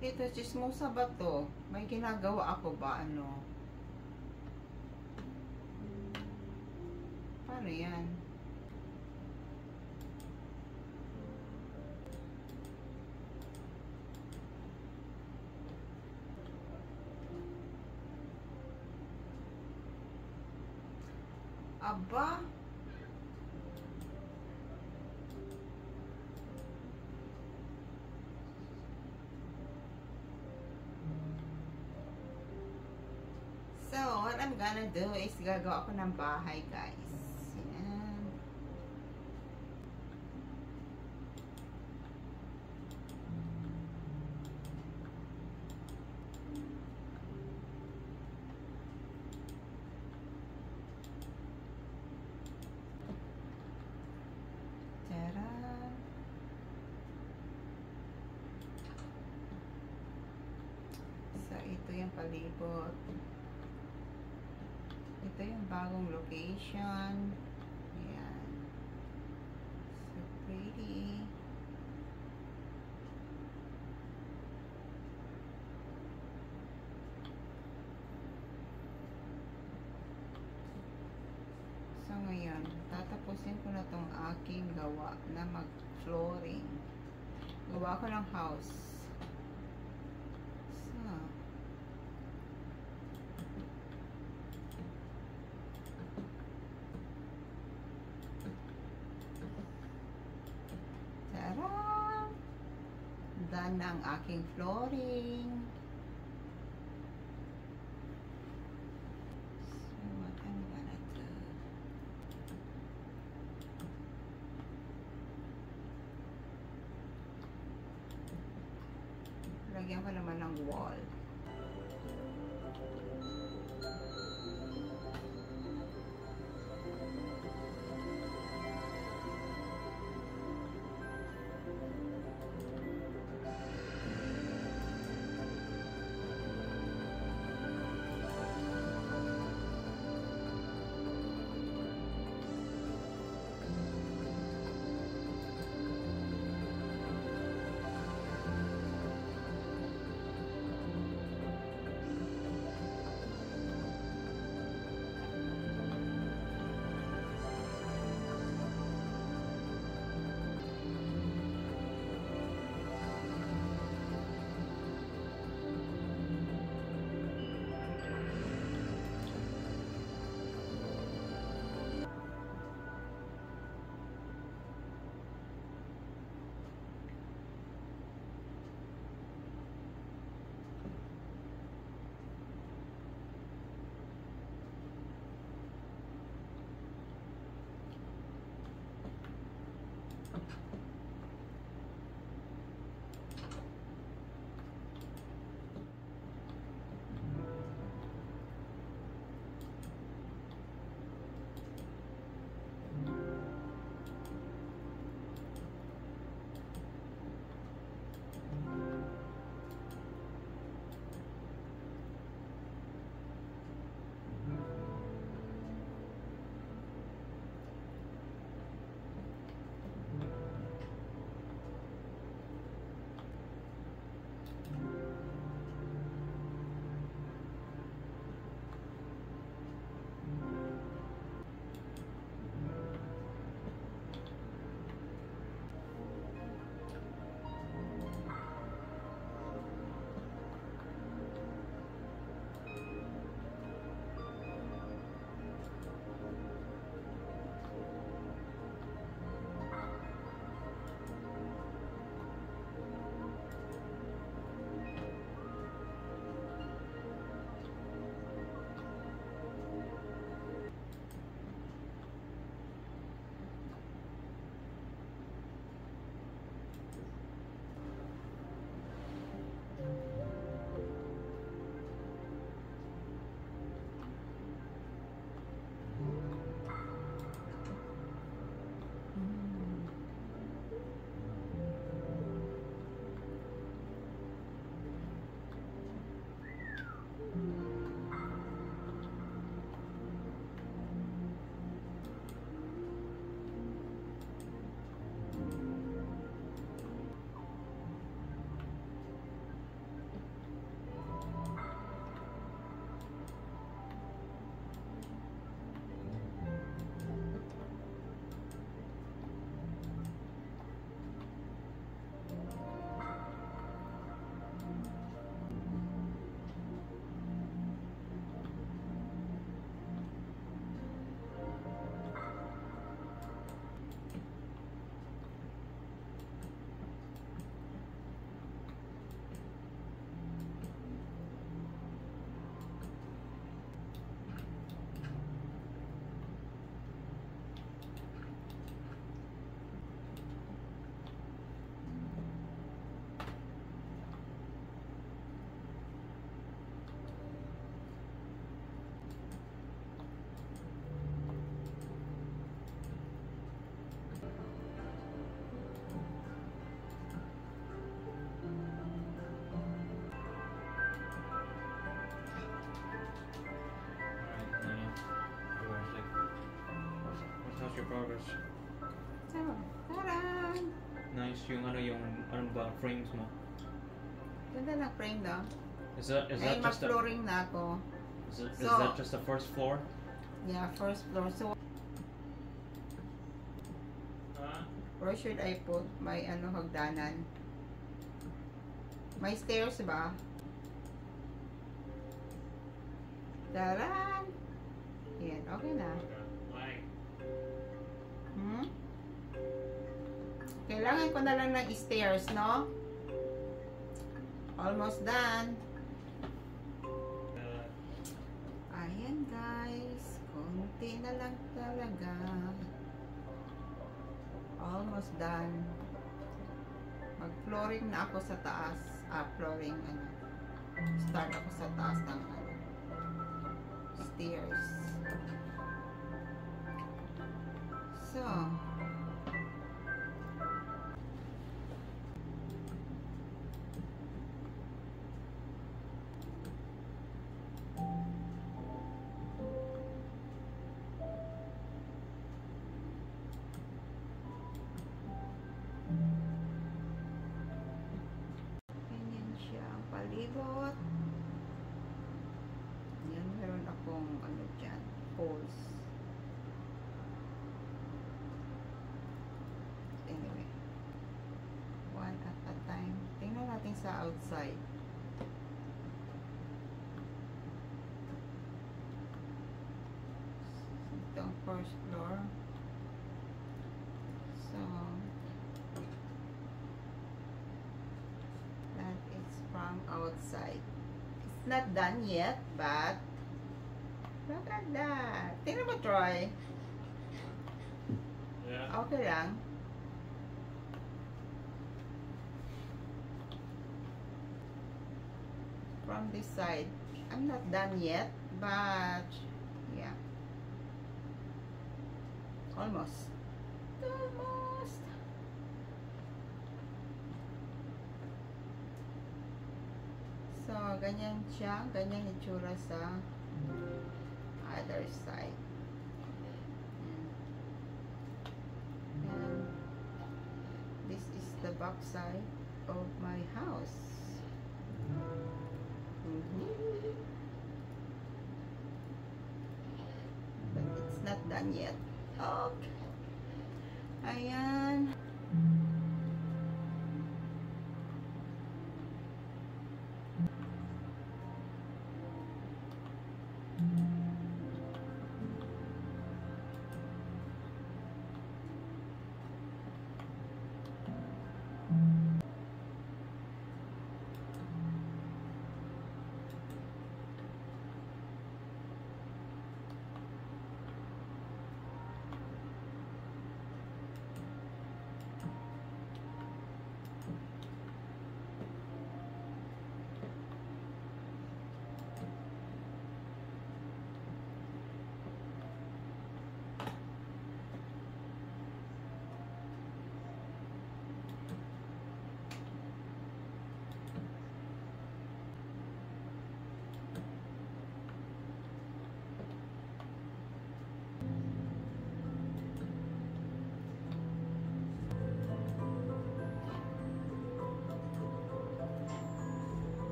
Ito, chismosa ba to? May ginagawa ako ba? Ano? Paano yan? Aba? So, what I'm gonna do is gagawa ako ng bahay, guys. Yan. Tara. So, ito yung palibot. Ito yung bagong location. Ayan. So pretty. So ngayon, tatapusin ko na tong aking gawa na mag-flooring. Gawa ko ng house. Tara! Done na ang aking flooring. So, what I'm gonna do? Lagyan ko naman ng wall. progress. So, tarang! Nice yung ano ba frames mo. Ganda na frame daw. Is that Ay, just mag-flooring na ako. is So- that just the first floor? Yeah, first floor. So, where should I put my hagdanan? May stairs ba? Taran! Yan, okay na. Hmm? Kailangan ko na lang ng stairs, no? Almost done. Ayan, guys. Konti na lang talaga. Almost done. Mag-flooring na ako sa taas. Flooring, start ako sa taas ng stairs. So, ganyan siya ang palibot. Yan, meron akong dyan, poles. Anyway, one at a time. Tingnan natin sa outside. Ito ang first floor. So, that is from outside. It's not done yet, but look at that. Tingnan mo, Troy. Yeah. Okay lang. From this side, I'm not done yet, but yeah, almost. Almost. So, ganyan siya, ganyan itsura sa other side. And this is the back side of my house. But it's not done yet. Okay. Ayan.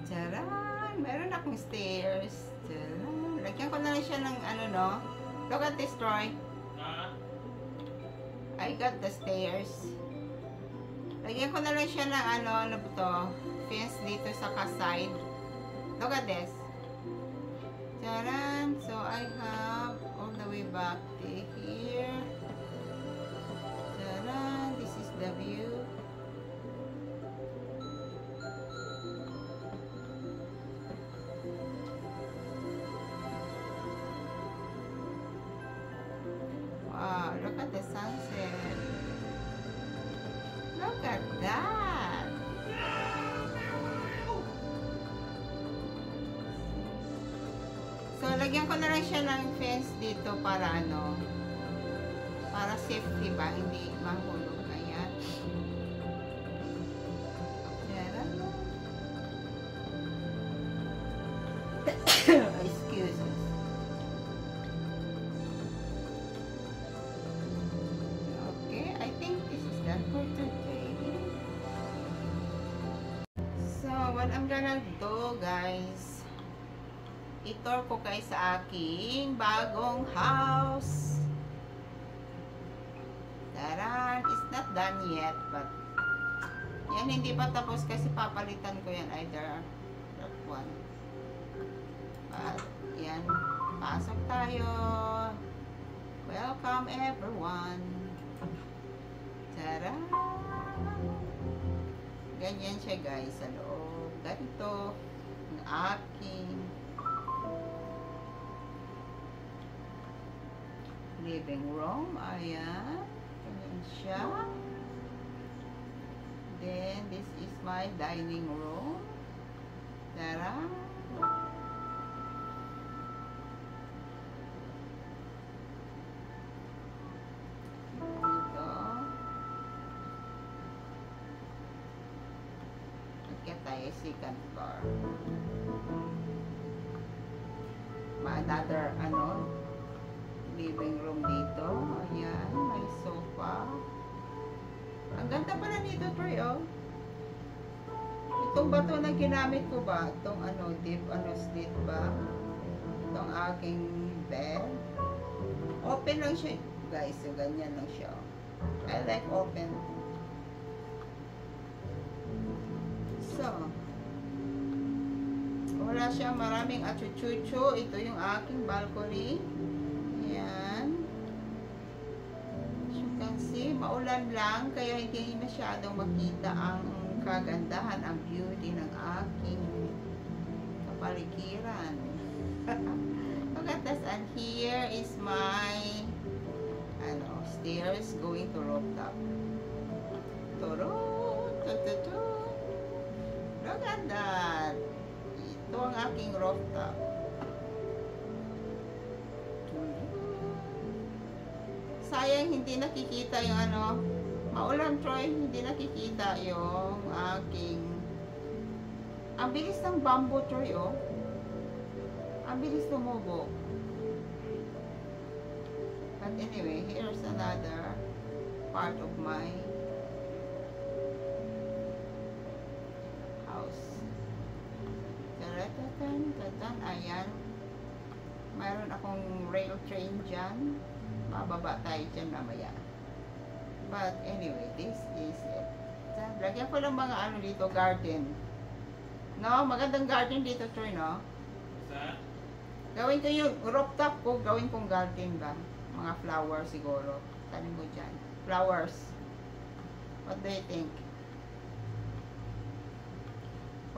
Charan! Meron akong stairs. Charan! Lagyan ko na lang siya ng no? Look at this, Troy. I got the stairs. Lagyan ko na lang siya ng ano ba to? Fence dito sa side. Look at this. Taran! So I have all the way back to here. Taran! This is the view. Wow, look at the sunset. Look at that. So, lagyan ko na lang siya ng fence dito para ano, para safety ba, hindi mahulog. Ayan. Excuse me. I think this is done for today. So, what I'm gonna do, guys, i-tour ko kayo sa aking bagong house. Taran! It's not done yet, but yan, hindi pa tapos kasi papalitan ko yan either that one. But, yan. Pasok tayo. Welcome, everyone. Tara! Ganyan siya, guys, sa loob. Ganito ang aking living room. Ayan. Ganyan siya. Then, this is my dining room. Tara! Tayo second floor. Another living room dito. Ayan, may sofa. Ang ganda pala nito, Troy, oh. Itong bato na ginamit ko ba? Itong deep slit ba? Itong aking bed. Open lang siya, guys. So, ganyan lang siya. I like open. So, wala siyang maraming achuchucho. Ito yung aking balcony. Ayan. As you can see, maulan lang, kaya hindi masyadong makita ang kagandahan, ang beauty ng aking kapaligiran. Look at this, and here is my stairs going to rooftop. Look at that. Ito ang aking rooftop. Sayang hindi nakikita yung maulan, Troy, hindi nakikita yung aking ang bilis ng bamboo, Troy, oh. Ang bilis tumubo. But anyway, here's another part of my house. Ayan. Mayroon akong rail train dyan. Mababa tayo dyan mamaya. But anyway, this is it. Lagyan ko lang mga dito, garden. No, magandang garden dito, Troy, no? What's that? Gawin ko yung rooftop ko, gawin kong garden ba? Mga flowers siguro. Tanim mo dyan. Flowers. What do you think?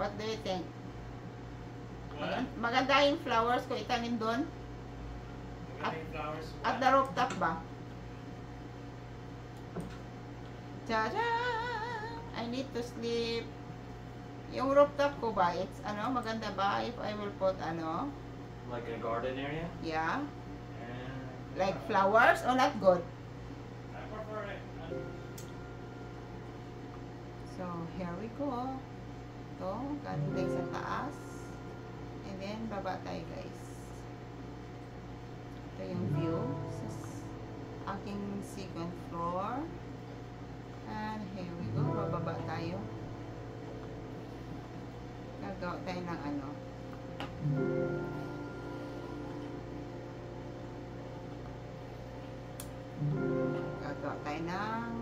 What do you think? Maganda yung flowers ko itanim doon? Flowers? At the rooftop ba? Tadaan! I need to sleep. Yung rooftop ko ba? It's maganda ba if I will put Like in a garden area? Yeah. Yeah. Like flowers or not good? I prefer it. So, here we go. Ito, galing tayo sa taas. And then, baba tayo, guys. Ito yung view sa aking second floor. And here we go. Bababa tayo. Gagawa tayo ng gagawa tayo ng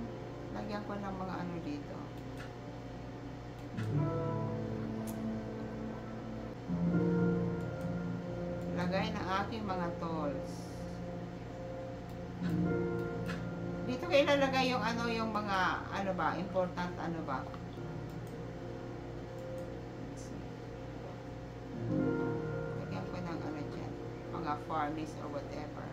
lagyan ko ng mga dito. Lagay tayo ng aking mga tools. Dito ko ilalagay yung ano, yung mga ano ba, important ano ba. Lagyan ko ng ano dyan, mga farnies or whatever.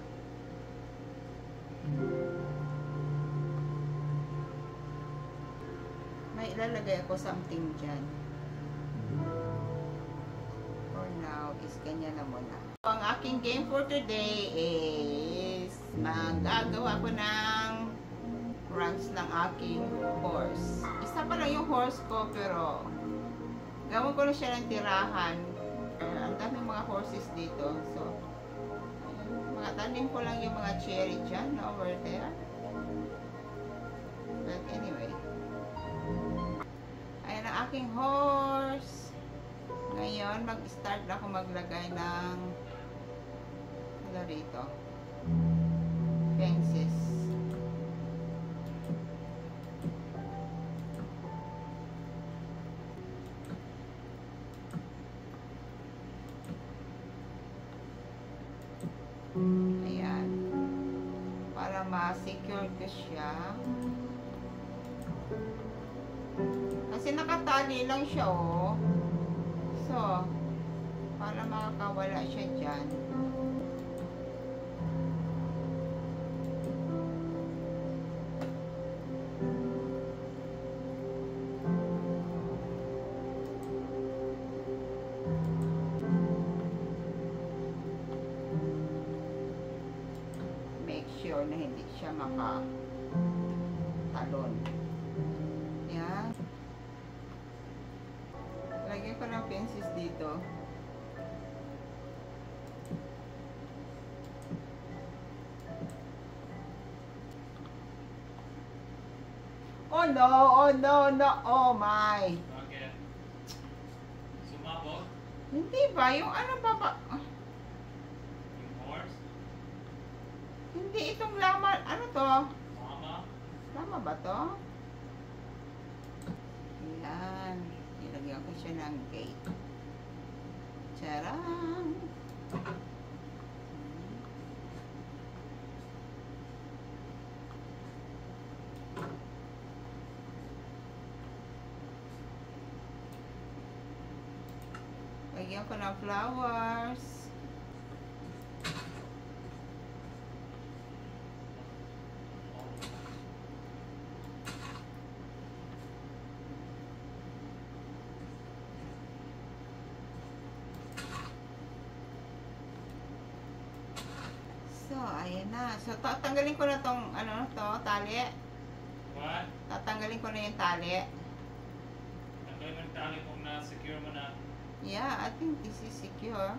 May ilalagay ako something dyan. For now is ganyan na muna. Ang aking game for today is magagawa ko ng runs ng aking horse. Isa pa lang yung horse ko, pero gawin ko na siya ng tirahan. Ang daming mga horses dito. So, mga tanim ko lang yung mga cherry dyan over there. But anyway, ayan ang aking horse. Ngayon, mag-start na ako maglagay ng ano rito, fences. Ayan. Para ma-secure ko siya. Kasi nakatali lang siya, oh. So, para makakawala siya dyan. Make sure na hindi siya makatalon. Yan. Lagyan ko ng fences dito. Oh no, oh no, no, oh my. Okay. Sumabog? Hindi ba? Yung ano pa ba? Yung horse? Hindi, itong laman. Ano to? Mama? Lama ba to? Yan. Ilagyan ko siya ng gate. Charang! Lagyan ko ng flowers. So, ayan na. So, tatanggalin ko na tong, ano to, tali. What? Tatanggalin ko na yung tali. Ang gawin ng tali kung na-secure mo na. Yeah, I think this is secure.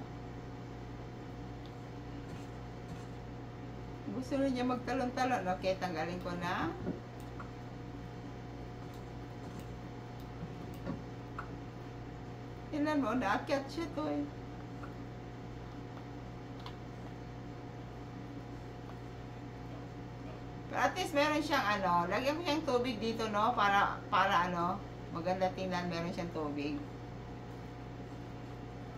Gusto na niya magtalon-talon. Okay, tanggalin ko na. Tingnan mo, naakyat siya to eh. Pero at least meron siyang ano, lagyan ko siyang tubig dito, no? Para ano, maganda tingnan, meron siyang tubig.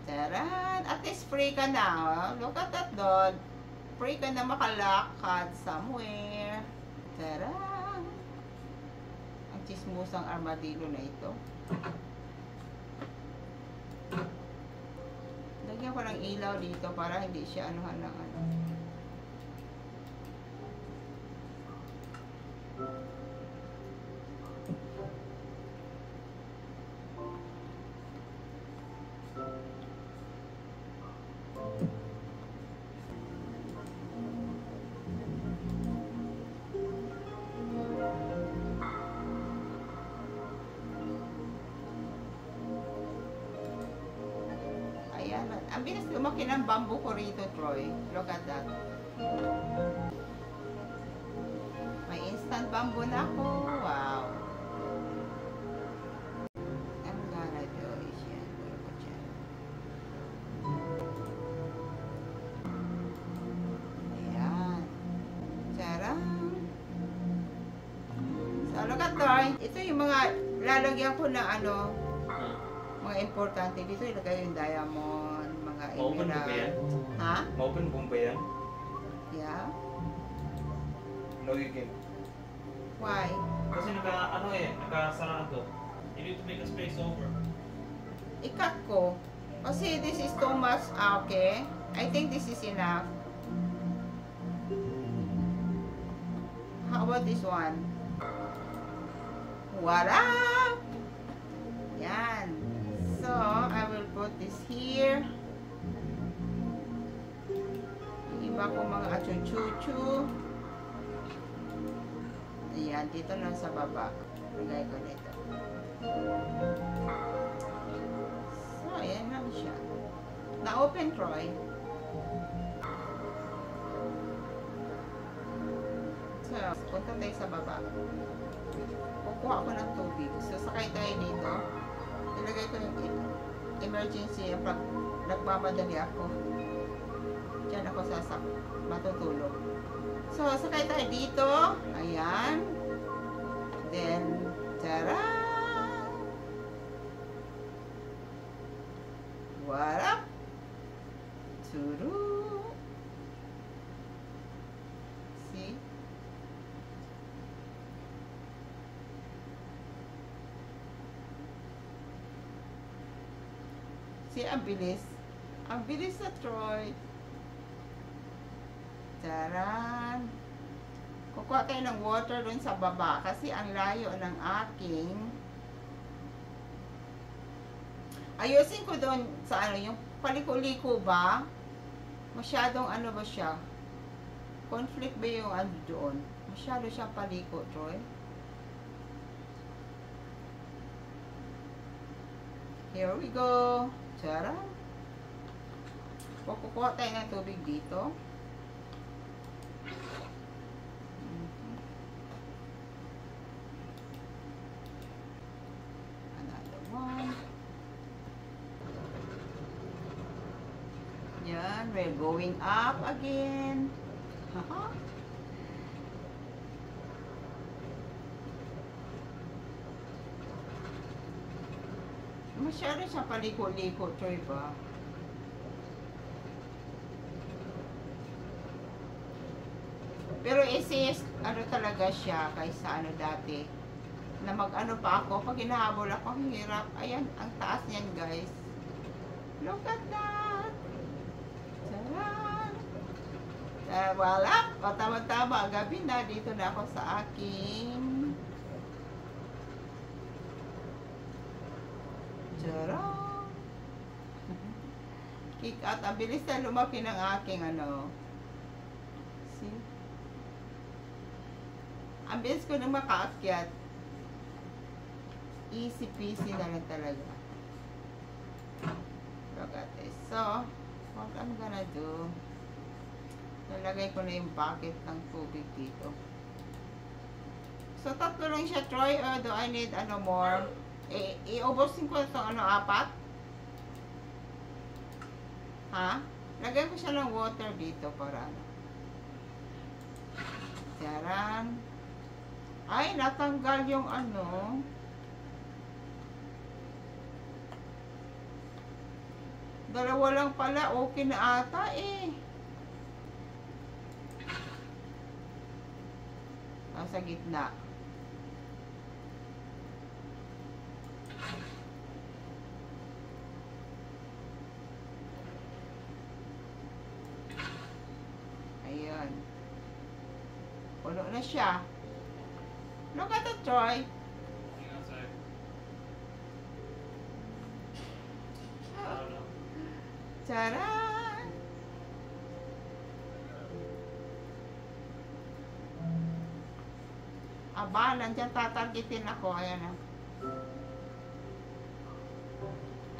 Taran! At least free ka na, oh. Look at that dog. Free ka na makalakad somewhere. Taran! Ang chismusang armadillo na ito. Lagyan ko ng ilaw dito para hindi siya anuhan ng ano. Ayan. Ang bilis lumaki ng bamboo ko rito, Troy. Look at that. May instant bamboo na ako. Wow. I'm gonna do is yan. Puro ko dyan. Ayan. Charang. So, look at Troy. Ito yung mga lalagyan ko ng ano, mga importante dito. Ilagay yung diamond, mga mga Ma-open mo ba yan? Ha? Ma-open mo ba yan? Yeah? No, you can. Why? Kasi nakasarado. You need to make a space over. Ikat ko. Kasi this is too much. Okay. I think this is enough. How about this one? What up? Yan. So, I will put this here. Iba ko mga achuchuchu. Ayan, dito lang sa baba. Lagay ko nito. So, ayan lang siya. Na-open, Troy. So, punta tayo sa baba. Kukuha ko ng tubig. So, sakay tayo dito. Ilagay ko yung emergency pag nagmamadali ako. Diyan ako matutulog. So, sakay tayo dito. Ayan. Then, tara! What up? Turu! See? See, ang bilis. Ang bilis na Troy. Taran! Kukuha tayo ng water dun sa baba kasi ang layo ng aking ayusin ko doon sa ano, yung paliko-liko ba? Masyadong ano ba siya? Conflict ba yung ano doon? Masyado siyang paliko, Troy. Here we go. Tara. Kukuha tayo ng tubig dito. Another one. Yan, we're going up again. Haha. Masyado siyang paliko-liko, Troy ba? Pero SS, ano talaga siya kaysa ano dati. Na mag-ano pa ako, pag hinahabol ako, ang hirap. Ayan, ang taas niyan, guys. Look at that! Charan! Wala, patama-tama. Gabi na, dito na ako sa aking Charan! Kick out. Ang bilis na lumaki ng aking ano. See? Ang bilis ko nang makaakyat. Easy peasy na lang talaga. Look at this. So, what I'm gonna do, nalagay ko na yung bucket ng tubig dito. So, tatlo lang siya, Troy, or do I need ano more? Iubusin ko itong ano, 4? Ha? Lagay ko siya ng water dito para ano. Tiyaran. Ay, natanggal yung ano. Dalawa lang pala. Okay na ata eh. Nasa gitna. Ayan. Puno na siya. Look at that, Troy. Hang outside. Charan! Aba, nandiyan tatargetin ako. Ayan na.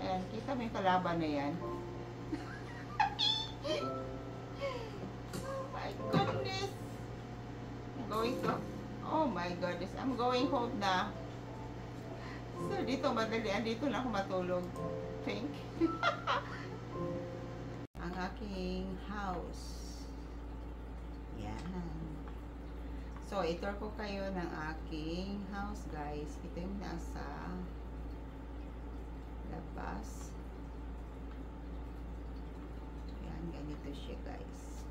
Ayan, kita mo yung kalaban na yan. Oh my goodness! I'm going to... Oh my goodness, I'm going home na. So, dito madalian. Dito na ako matulog. Think. Ang aking house. Yan. So, itour ko kayo ng aking house, guys. Ito yung nasa labas. Ganito siya, guys.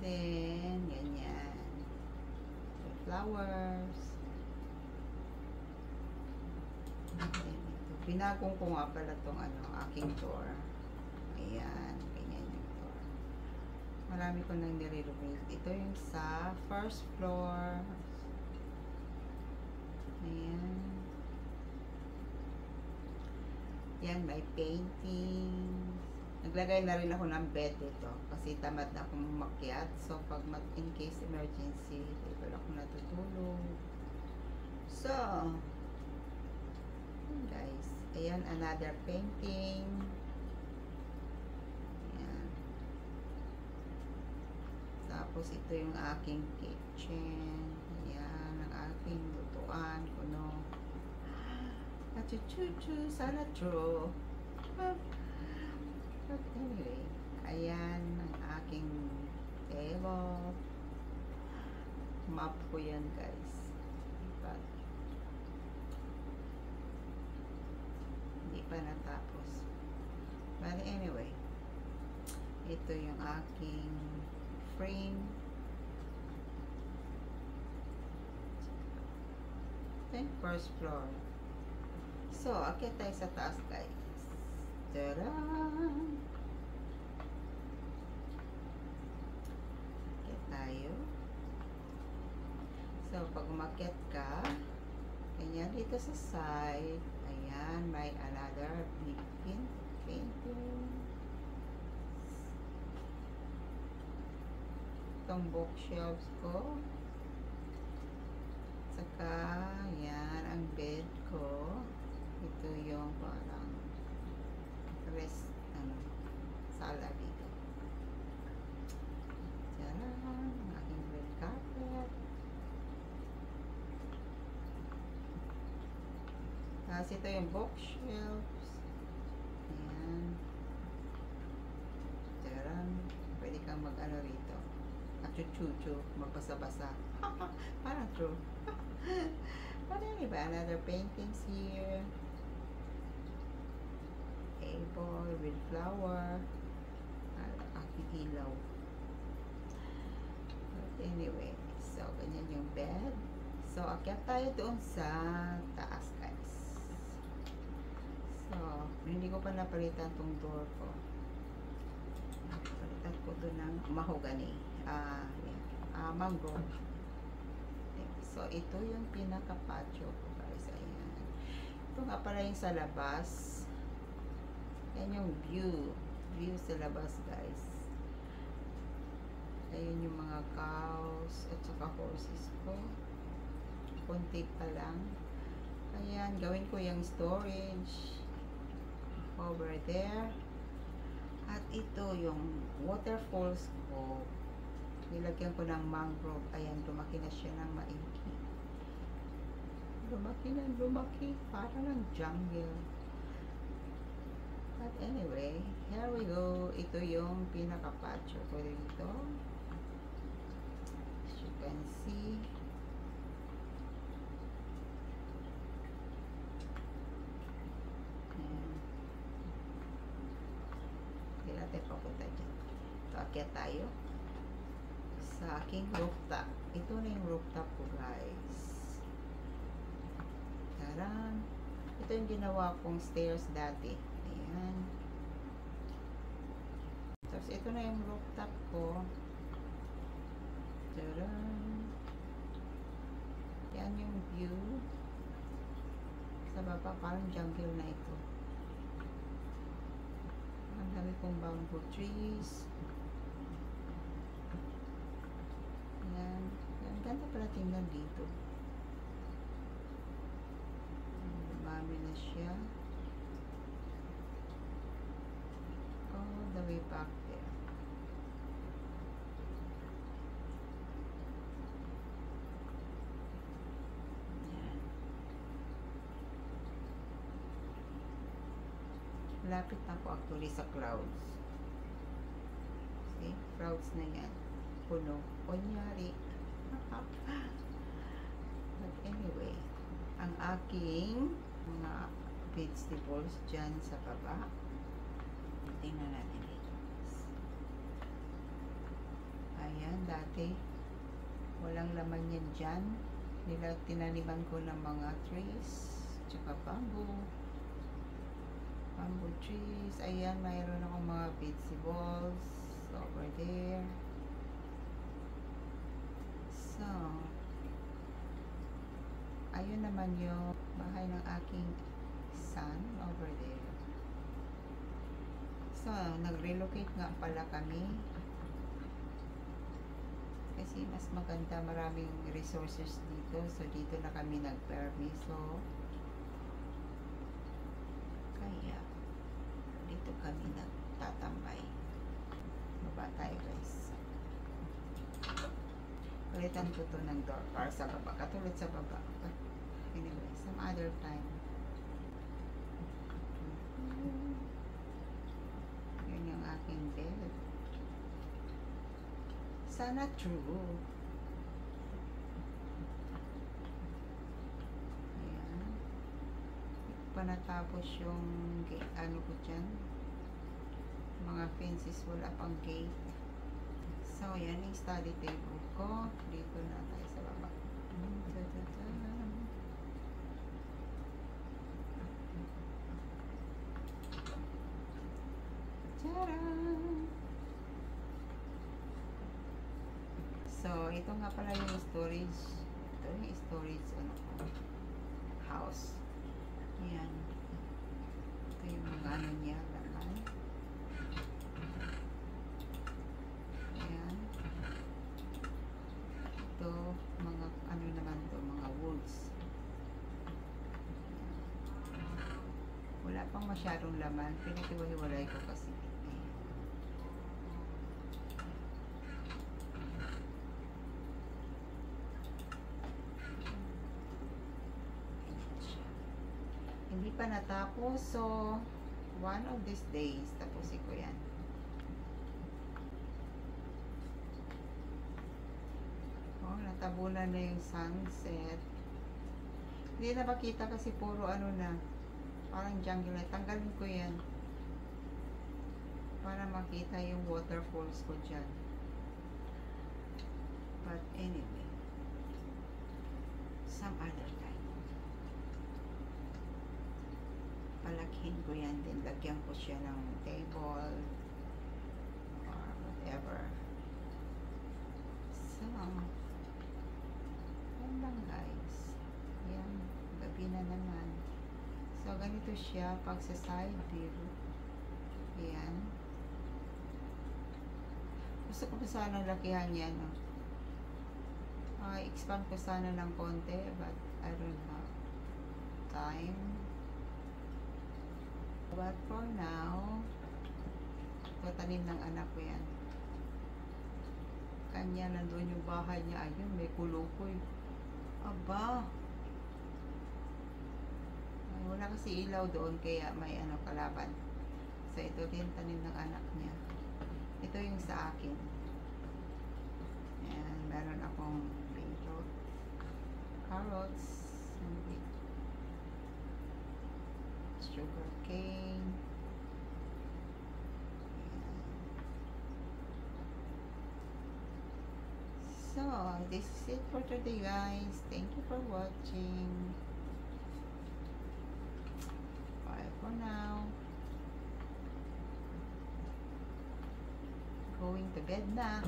Then, ganyan. Flowers. Then, ito. Pinagong ko nga pala itong aking door. Ayan. Ganyan yung door. Marami ko nang nire-renovate. Ito yung sa first floor. Ayan. Yan, may painting. Naglagay na rin ako ng bed dito kasi tamad na akong umakyat. So, pag in case emergency, dito ako natutulog. So, guys, ayan, another painting. Ayan. Tapos, ito yung aking kitchen. Ayan, ang aking lutuan. Kuno. Chuchu, sana true. But anyway, ayan ang aking table. Map ko yan, guys. But, hindi pa natapos. But anyway, ito yung aking frame. Then, first floor. So, akyat tayo sa taas, guys. Tadaan! Akyat tayo. So, pag umakyat ka, ganyan dito sa side, ayan, may another big painting. Itong bookshelves ko. Saka, ayan, ang bed ko. Ito yung parang rest, sala dito. Tcharan! Ang aking red carpet. Tapos ito yung bookshelves. Ayan. Tcharan! Pwede kang mag-ano rito. At chuchu, magbasa-basa. Parang true. But anyway, another paintings here. Table with flower. Aking ilaw. But anyway, so ganyan yung bed. So, akyat tayo doon sa taas, guys. So, hindi ko pa napalitan tong door ko. Napalitan ko doon ng mahogany. Mangrove. So, ito yung pinaka-patio ko, guys. Ayan. Ito nga pala yung sa labas. Yan yung view. View sa labas, guys. Ayun yung mga cows at saka horses ko. Kunti pa lang. Ayan, gawin ko yung storage. Over there. At ito yung waterfalls ko. Nilagyan ko ng mangrove. Ayan, lumaki na siya ng maigi. Lumaki na lumaki. Para ng jungle. But anyway, here we go. Ito yung pinaka-patio ko dito. As you can see. Ayan. Hindi natin papunta dyan. So, akyat tayo sa aking rooftop. Ito na yung rooftop ko, guys. Taran! Ito yung ginawa kong stairs dati. Ayan. Tapos, ito na yung rooftop ko. Taran! Yan yung view. Sa baba, parang jungle na ito. Ang dami kong bamboo trees. Ayan. Ang ganda pala tingnan dito. Dumami na siya. All the way back there. Ayan. Malapit na ako actually sa clouds. See? Clouds na yan. Puno. Kunyari. But anyway, ang aking mga vegetables dyan sa baba. Tingnan natin. Ayan, dati walang laman yan dyan. Tinaniman ko ng mga trees, tsaka bamboo trees. Ayan, mayroon akong mga vegetables over there. So, ayun naman yung bahay ng aking son over there. So, nag-relocate nga pala kami kasi mas maganda, maraming resources dito. So, dito na kami nag-permiso. Kaya, dito kami nagtatambay. Baba tayo, guys. Palitan ko to ng door para sa baba. Katulad sa baba. But anyway, some other time. Yun yung aking bed. Sana true. Ayan. Hindi pa natapos yung gate. Ano ko dyan? Mga fences, wala pang gate. So, yan yung study table ko. Dito na tayo sa baba. Tcharam! So, ito nga pala yung storage. Ito yung storage, ano ko, house. Yan. Ito yung mga ano niya, laman. Ayan. Ito, mga, ano naman to, mga woods. Wala pang masyadong laman. Pinaghiwa-hiwalay ko kasi. Hindi pa natapos, so one of these days tapusin ko yan. Oh, natabunan na yung sunset. Hindi na makita kasi puro ano na, parang jungle na. Tanggalin ko yan para makita yung waterfalls ko dyan. But anyway, some other time. Palakihin ko yan din. Lagyan ko siya ng table or whatever. So, yan lang guys. Yan. Gabi na naman. So, ganito siya pag sa side view. Ayan. Gusto ko pa sana lakihan yan. No? I-expand ko sana ng konti but I don't have time. But for now, tatanim ng anak ko yan. Kanya nandun yung bahay niya. Ayun, may kulukoy. Aba! Ay, wala kasi ilaw doon, kaya may ano kalaban. So, ito din tanim ng anak niya. Ito yung sa akin. Ayan, meron akong beetroot, carrots, and sugar cane. So, this is it for today guys. Thank you for watching. Bye for now. Going to bed na.